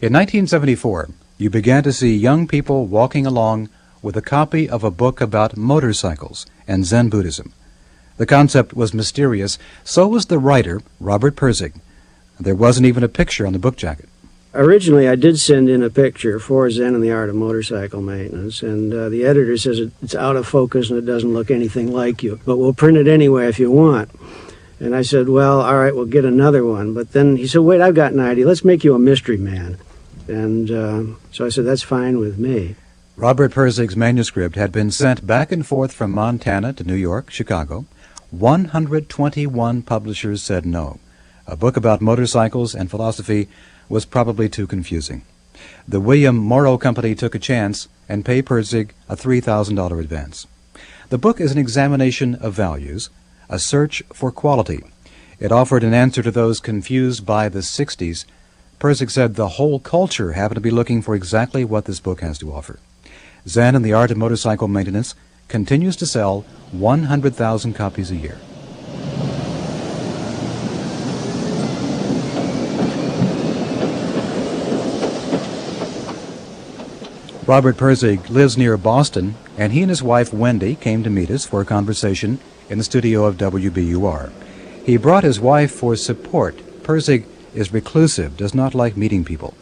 In 1974, you began to see young people walking along with a copy of a book about motorcycles and Zen Buddhism. The concept was mysterious. So was the writer, Robert Pirsing. There wasn't even a picture on the book jacket. Originally, I did send in a picture for Zen and the Art of Motorcycle Maintenance, and the editor says it's out of focus and it doesn't look anything like you, but we'll print it anyway if you want. And I said, well, all right, we'll get another one. But then he said, wait, I've got an idea. Let's make you a mystery man. And so I said, that's fine with me. Robert Pirsing's manuscript had been sent back and forth from Montana to New York, Chicago. 121 publishers said no. A book about motorcycles and philosophy was probably too confusing. The William Morrow Company took a chance and paid Pirsing a $3,000 advance. The book is an examination of values, a search for quality. It offered an answer to those confused by the 60s. Pirsing said the whole culture happened to be looking for exactly what this book has to offer. Zen and the Art of Motorcycle Maintenance continues to sell 100,000 copies a year. Robert Pirsing lives near Boston, and he and his wife Wendy came to meet us for a conversation in the studio of WBUR. He brought his wife for support. Pirsing is reclusive, does not like meeting people.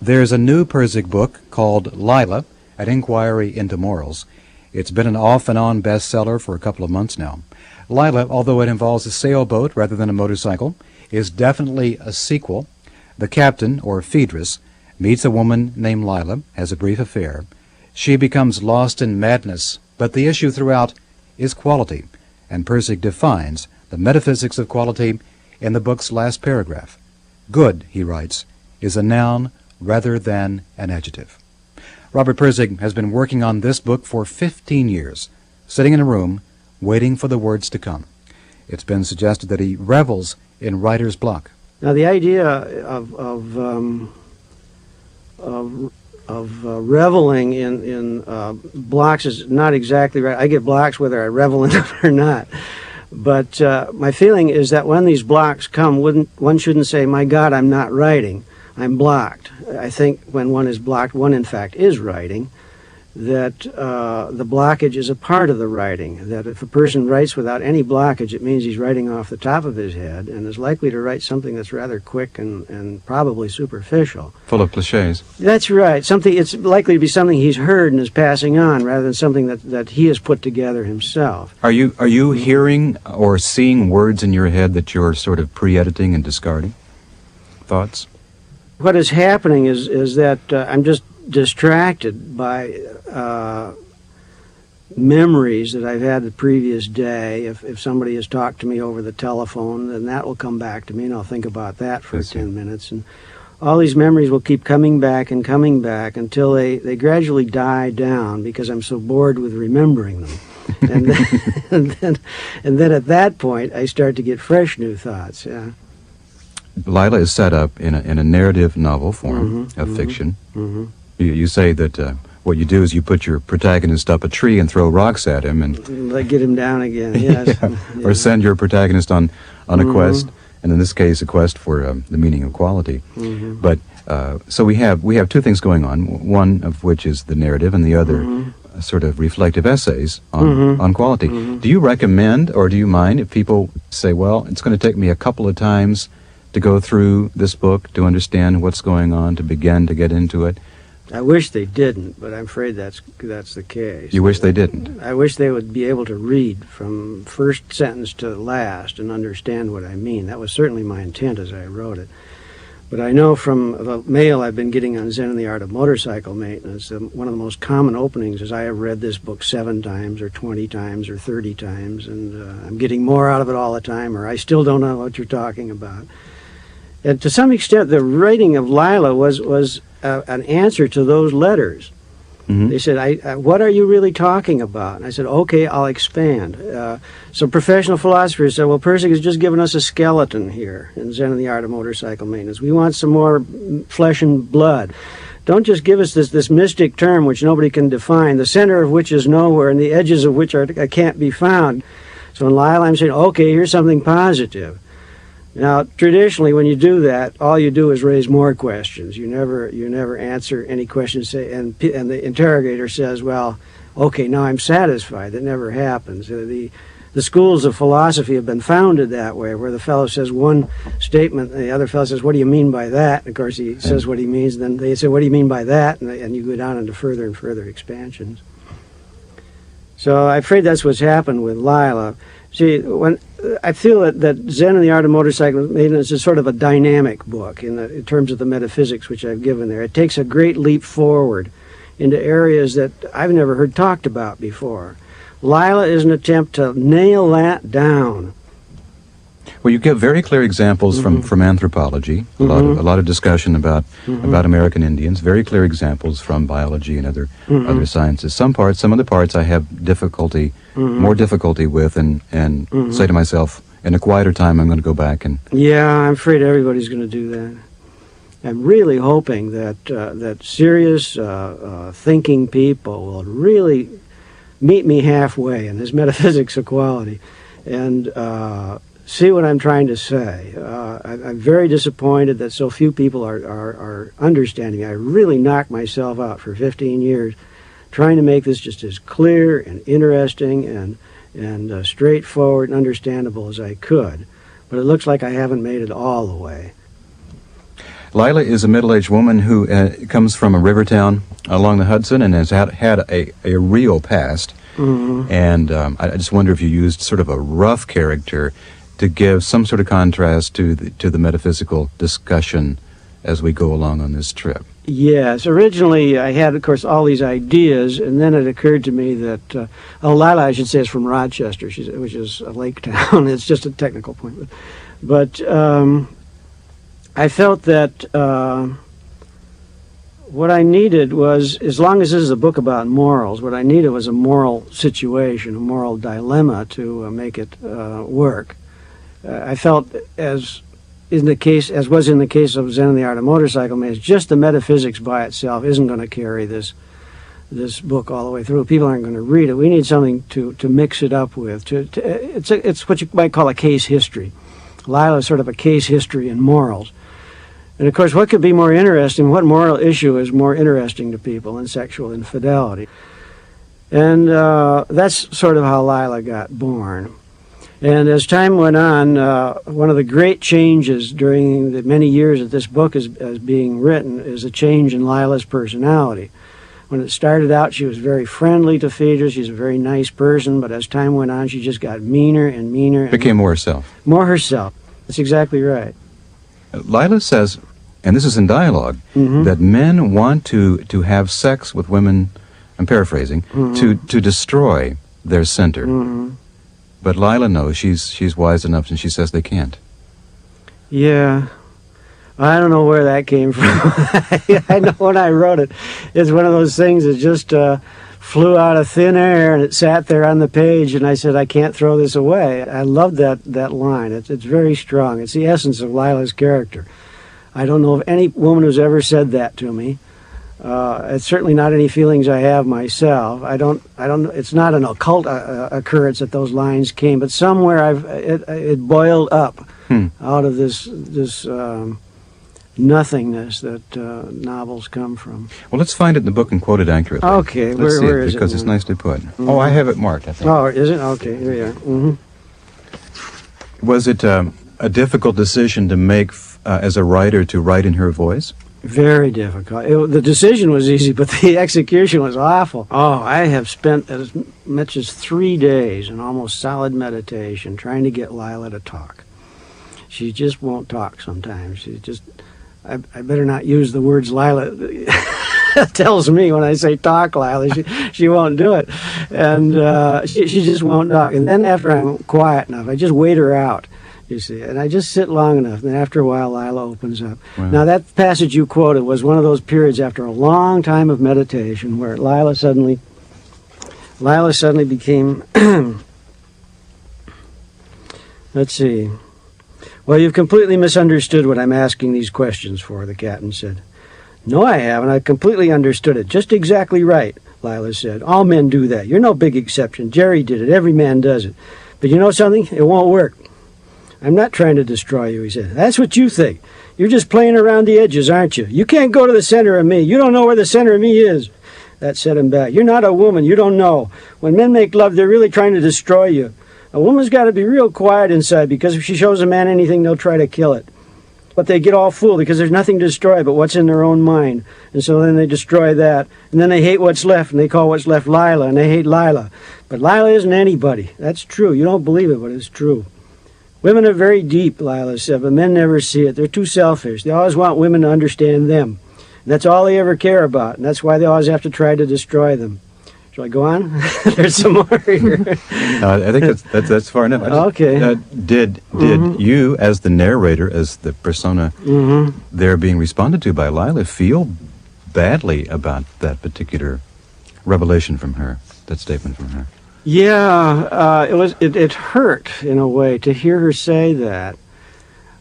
There's a new Pirsing book called Lila, An Inquiry into Morals. It's been an off-and-on bestseller for a couple of months now. Lila, although it involves a sailboat rather than a motorcycle, is definitely a sequel. The captain, or Phaedrus, meets a woman named Lila, has a brief affair. She becomes lost in madness, but the issue throughout is quality, and Pirsing defines the metaphysics of quality in the book's last paragraph. Good, he writes, is a noun rather than an adjective. Robert Pirsing has been working on this book for 15 years, sitting in a room, waiting for the words to come. It's been suggested that he revels in writer's block. Now, the idea of reveling in blocks is not exactly right. I get blocks whether I revel in them or not. But my feeling is that when these blocks come, one shouldn't say, my God, I'm not writing, I'm blocked. I think when one is blocked, one in fact is writing, that the blockage is a part of the writing, that if a person writes without any blockage, it means he's writing off the top of his head and is likely to write something that's rather quick and probably superficial. Full of cliches. That's right. It's likely to be something he's heard and is passing on rather than something that he has put together himself. Are you hearing or seeing words in your head that you're sort of pre-editing and discarding? Thoughts? What is happening is that I'm just distracted by memories that I've had the previous day. If somebody has talked to me over the telephone, then that will come back to me, and I'll think about that for 10 minutes. And all these memories will keep coming back until they gradually die down because I'm so bored with remembering them. and then at that point, I start to get fresh new thoughts. Yeah. Lila is set up in a narrative novel form of fiction. Mm-hmm. You say that what you do is you put your protagonist up a tree and throw rocks at him and get him down again. Yes. Yeah. Or send your protagonist on a quest, and in this case, a quest for the meaning of quality. Mm-hmm. But so we have two things going on. One of which is the narrative, and the other sort of reflective essays on quality. Mm-hmm. Do you recommend, or do you mind if people say, "Well, it's going to take me a couple of times to go through this book to understand what's going on, to begin to get into it"? I wish they didn't, but I'm afraid that's the case. You wish they didn't? I wish they would be able to read from first sentence to last and understand what I mean. That was certainly my intent as I wrote it. But I know from the mail I've been getting on Zen and the Art of Motorcycle Maintenance, one of the most common openings is I have read this book 7 times or 20 times or 30 times, and I'm getting more out of it all the time, or I still don't know what you're talking about. And to some extent, the writing of Lila was an answer to those letters. Mm-hmm. They said, what are you really talking about? And I said, okay, I'll expand. So professional philosophers said, well, Pirsing has just given us a skeleton here in Zen and the Art of Motorcycle Maintenance. We want some more flesh and blood. Don't just give us this mystic term which nobody can define, the center of which is nowhere and the edges of which can't be found. So in Lila, I'm saying, okay, here's something positive. Now, traditionally, when you do that, all you do is raise more questions. You never answer any questions. And the interrogator says, "Well, okay, now I'm satisfied." That never happens. The schools of philosophy have been founded that way, where the fellow says one statement, and the other fellow says, "What do you mean by that?" And of course, he says what he means. And then they say, "What do you mean by that?" And you go down into further and further expansions. So I'm afraid that's what's happened with Lila. See, when I feel that Zen and the Art of Motorcycle Maintenance is sort of a dynamic book in terms of the metaphysics which I've given there. It takes a great leap forward into areas that I've never heard talked about before. Lila is an attempt to nail that down. Well, you give very clear examples from anthropology, a lot of discussion about American Indians, very clear examples from biology and other sciences. Some other parts I have more difficulty with, and say to myself, in a quieter time, I'm going to go back and... Yeah, I'm afraid everybody's going to do that. I'm really hoping that serious, thinking people will really meet me halfway in this metaphysics of quality and see what I'm trying to say. I'm very disappointed that so few people are understanding. I really knocked myself out for 15 years trying to make this just as clear and interesting and straightforward and understandable as I could. But it looks like I haven't made it all the way. Lila is a middle-aged woman who comes from a river town along the Hudson and has had a real past. And I just wonder if you used sort of a rough character to give some sort of contrast to the metaphysical discussion as we go along on this trip. Yes, originally I had, of course, all these ideas, and then it occurred to me that, Lila, I should say, is from Rochester, which is a lake town. It's just a technical point. But I felt that what I needed was, as long as this is a book about morals, what I needed was a moral situation, a moral dilemma to make it work. I felt, as was in the case of Zen and the Art of Motorcycle Maintenance, just the metaphysics by itself isn't going to carry this book all the way through. People aren't going to read it. We need something to mix it up with. It's what you might call a case history. Lila is sort of a case history in morals. And of course, what could be more interesting, what moral issue is more interesting to people than sexual infidelity? And that's sort of how Lila got born. And as time went on, one of the great changes during the many years that this book is being written is a change in Lila's personality. When it started out, she was very friendly to Phaedra. She's a very nice person, but as time went on, she just got meaner and meaner. Became more herself. More herself. That's exactly right. Lila says, and this is in dialogue, that men want to have sex with women, I'm paraphrasing, to destroy their center. But Lila knows, she's wise enough, and she says they can't. Yeah. I don't know where that came from. I know when I wrote it, it's one of those things that just flew out of thin air, and it sat there on the page, and I said, I can't throw this away. I love that line. It's very strong. It's the essence of Lila's character. I don't know of any woman who's ever said that to me. It's certainly not any feelings I have myself. I don't. It's not an occult occurrence that those lines came, but somewhere it boiled up out of this nothingness that novels come from. Well, let's find it in the book and quote it accurately. Okay, let's see where it, is because it? it's nicely put. Oh, I have it marked, I think. Oh, is it? Okay, here you are. Was it a difficult decision to make as a writer to write in her voice? Very difficult. The decision was easy, but the execution was awful. Oh, I have spent as much as 3 days in almost solid meditation trying to get Lila to talk. She just won't talk sometimes. She just... I better not use the words Lila tells me when I say talk, Lila. She won't do it. And she just won't talk. And then after I'm quiet enough, I just wait her out. You see, and I just sit long enough, and then after a while, Lila opens up. Wow. Now, that passage you quoted was one of those periods after a long time of meditation where Lila suddenly became, let's see. Well, you've completely misunderstood what I'm asking these questions for, the captain said. No, I haven't. I completely understood it. Just exactly right, Lila said. All men do that. You're no big exception. Jerry did it. Every man does it. But you know something? It won't work. I'm not trying to destroy you, he said. That's what you think. You're just playing around the edges, aren't you? You can't go to the center of me. You don't know where the center of me is. That set him back. You're not a woman. You don't know. When men make love, they're really trying to destroy you. A woman's got to be real quiet inside, because if she shows a man anything, they'll try to kill it. But they get all fooled because there's nothing to destroy but what's in their own mind. And so then they destroy that. And then they hate what's left, and they call what's left Lila, and they hate Lila. But Lila isn't anybody. That's true. You don't believe it, but it's true. Women are very deep, Lila said, but men never see it. They're too selfish. They always want women to understand them. And that's all they ever care about, and that's why they always have to try to destroy them. Shall I go on? There's some more here. I think that's far enough. Okay. Did you, as the narrator, as the persona there being responded to by Lila, feel badly about that particular revelation from her, that statement from her? Yeah, it hurt in a way to hear her say that.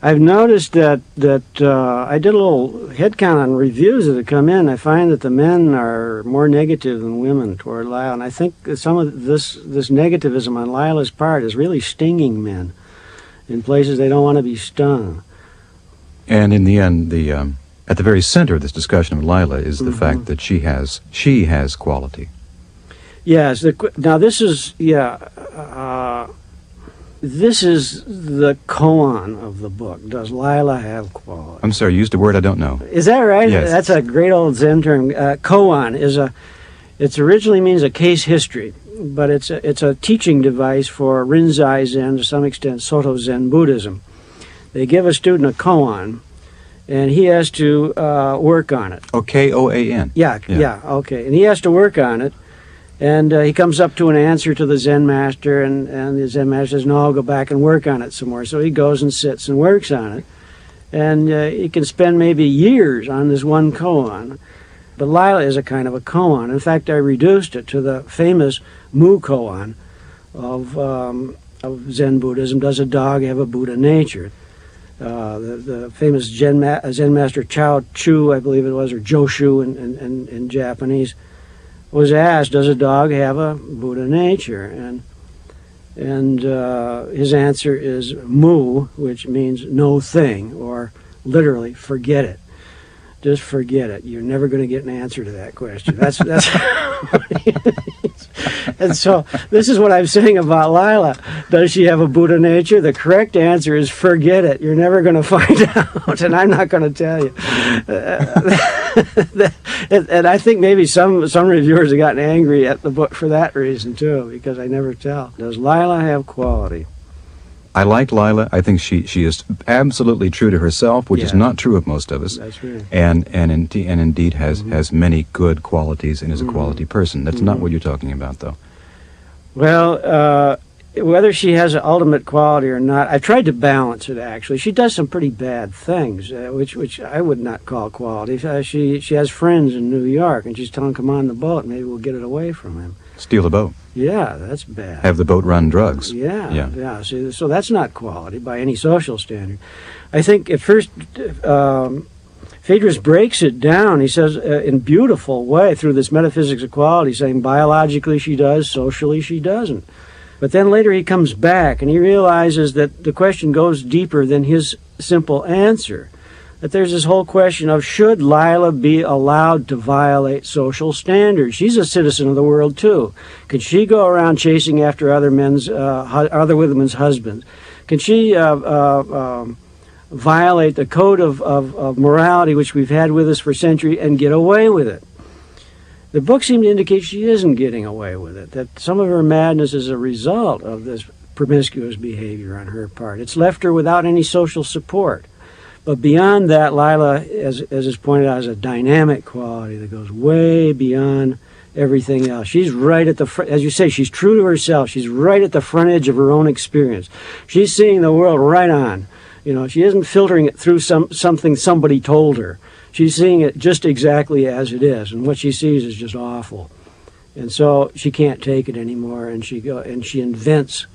I've noticed that I did a little headcount on reviews that have come in. I find that the men are more negative than women toward Lila, and I think some of this negativism on Lila's part is really stinging men in places they don't want to be stung. And in the end, at the very center of this discussion of Lila is the fact that she has quality. Yes. Now this is this is the koan of the book. Does Lila have quality? I'm sorry, you used a word I don't know. Is that right? Yes. That's a great old Zen term. Koan it originally means a case history, but it's a teaching device for Rinzai Zen, to some extent Soto Zen Buddhism. They give a student a koan, and he has to work on it. Oh, Koan. Yeah, okay. And he has to work on it. And he comes up to an answer to the Zen master, and the Zen master says, no, I'll go back and work on it some more. So he goes and sits and works on it. And he can spend maybe years on this one koan. But Lila is a kind of a koan. In fact, I reduced it to the famous Mu koan of Zen Buddhism. Does a dog have a Buddha nature? The famous Zen master Chao Chu, I believe it was, or Joshu in Japanese, was asked, does a dog have a Buddha nature? And his answer is mu, which means no thing, or literally, forget it. Just forget it. You're never going to get an answer to that question. That's And so this is what I'm saying about Lila. Does she have a Buddha nature? The correct answer is forget it. You're never going to find out, and I'm not going to tell you. And I think maybe some reviewers have gotten angry at the book for that reason too, because I never tell. Does Lila have quality? I like Lila. I think she is absolutely true to herself, which is not true of most of us. That's right. And indeed has many good qualities and is a quality person. That's not what you're talking about, though. Well, whether she has an ultimate quality or not, I tried to balance it, actually. She does some pretty bad things, which I would not call quality. She has friends in New York, and she's telling them, come on the boat, maybe we'll get it away from him. Steal the boat. Yeah, that's bad. Have the boat run drugs. Yeah. See, so that's not quality by any social standard. I think at first Phaedrus breaks it down. He says in a beautiful way through this metaphysics of quality, saying biologically she does, socially she doesn't. But then later he comes back and he realizes that the question goes deeper than his simple answer. That there's this whole question of, should Lila be allowed to violate social standards? She's a citizen of the world too. Could she go around chasing after other women's husbands? Can she violate the code of morality which we've had with us for centuries and get away with it? The book seemed to indicate she isn't getting away with it, that some of her madness is a result of this promiscuous behavior on her part. It's left her without any social support. But beyond that, Lila, as is pointed out, has a dynamic quality that goes way beyond everything else. She's right at the front, as you say, she's true to herself. She's right at the front edge of her own experience. She's seeing the world right on. You know, she isn't filtering it through something somebody told her. She's seeing it just exactly as it is, and what she sees is just awful. And so she can't take it anymore, and she invents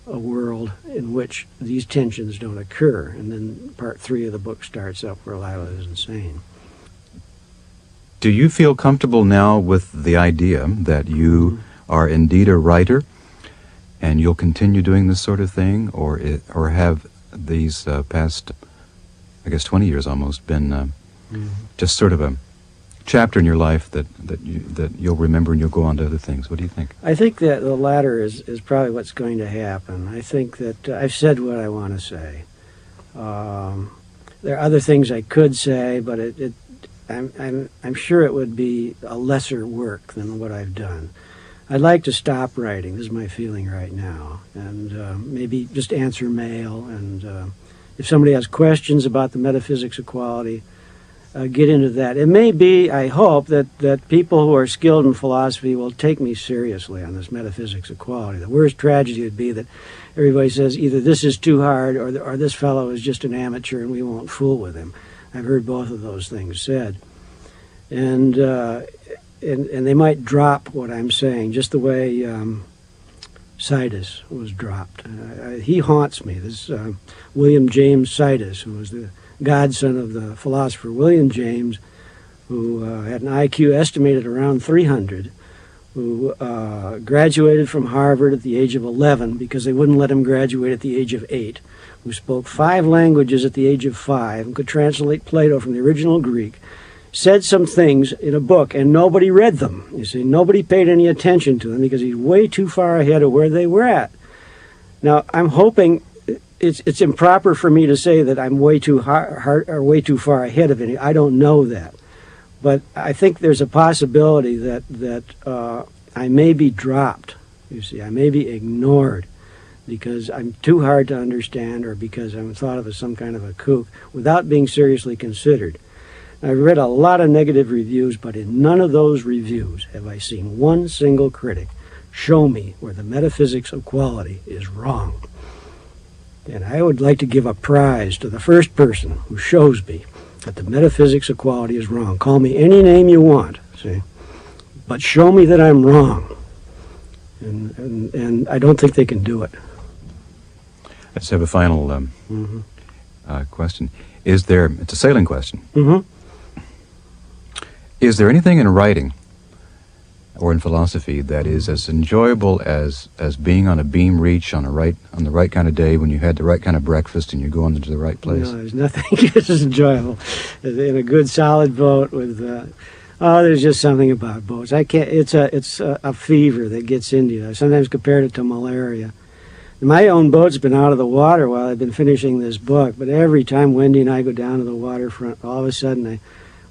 a world in which these tensions don't occur. And then part 3 of the book starts up where Lila is insane. Do you feel comfortable now with the idea that you are indeed a writer and you'll continue doing this sort of thing, or have these past, I guess, 20 years almost been just sort of a chapter in your life that you'll remember and you'll go on to other things? What do you think? I think that the latter is probably what's going to happen. I think that I've said what I want to say. There are other things I could say, but I'm sure it would be a lesser work than what I've done. I'd like to stop writing. This is my feeling right now, and maybe just answer mail. And if somebody has questions about the metaphysics of quality, get into that. It may be, I hope, that people who are skilled in philosophy will take me seriously on this metaphysics of quality. The worst tragedy would be that everybody says either this is too hard or this fellow is just an amateur and we won't fool with him. I've heard both of those things said. And they might drop what I'm saying, just the way Sidus was dropped. He haunts me. This William James Sidus, who was the godson of the philosopher William James, who had an IQ estimated around 300, who graduated from Harvard at the age of 11 because they wouldn't let him graduate at the age of 8, who spoke 5 languages at the age of 5 and could translate Plato from the original Greek, said some things in a book and nobody read them. You see, nobody paid any attention to them because he's way too far ahead of where they were at. Now, I'm hoping it's improper for me to say that I'm way too hard or way too far ahead of it. I don't know that. But I think there's a possibility that I may be dropped. You see, I may be ignored because I'm too hard to understand or because I'm thought of as some kind of a kook without being seriously considered. I've read a lot of negative reviews, but in none of those reviews have I seen one single critic show me where the metaphysics of quality is wrong. And I would like to give a prize to the first person who shows me that the metaphysics of quality is wrong. Call me any name you want, see, but show me that I'm wrong. And I don't think they can do it. Let's have a final question. It's a sailing question. Mm-hmm. Is there anything in writing or in philosophy that is as enjoyable as being on a beam reach on the right kind of day when you had the right kind of breakfast and you're going into the right place? No, there's nothing as enjoyable in a good solid boat with. There's just something about boats. I can't. It's a fever that gets into you. I sometimes compared it to malaria. My own boat's been out of the water while I've been finishing this book, but every time Wendy and I go down to the waterfront, all of a sudden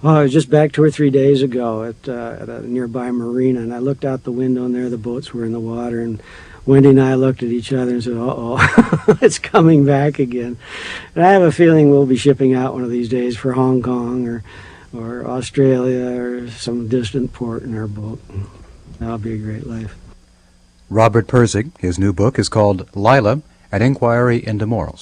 I was just back 2 or 3 days ago at a nearby marina, and I looked out the window, and there the boats were in the water, and Wendy and I looked at each other and said, uh-oh, it's coming back again. And I have a feeling we'll be shipping out one of these days for Hong Kong or Australia or some distant port in our boat. That'll be a great life. Robert Pirsing, his new book is called Lila, An Inquiry into Morals.